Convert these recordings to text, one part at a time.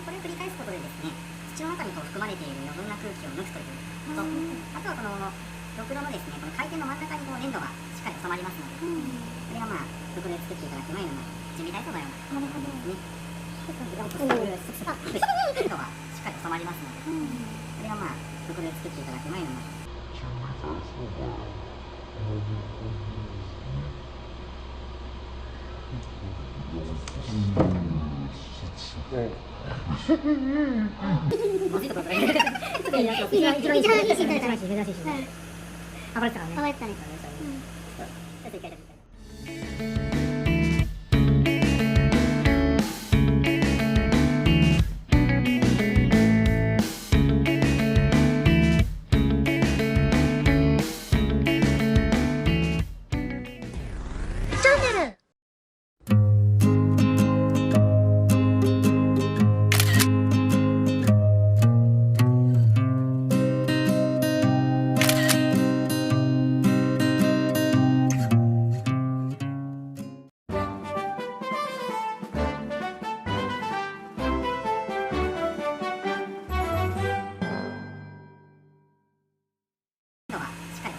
これを繰り返すことでですね、土の中に含まれている余分な空気を抜くということ、あとはこのろくろのですね、この回転の真ん中に粘土がしっかり収まりますので、これが袋で作っていただく前の準備体操のような感じですね。粘土がしっかり収まりますので、これが袋で作っていただく前のまずいところから一番いいシーン撮れたらしい、珍しいシーン。暴れてたからね。暴れてたね。ちょっと一回。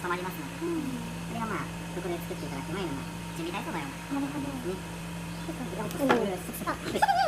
収まりますので、これが袋で作っていただく前の準備体操のような感じですね。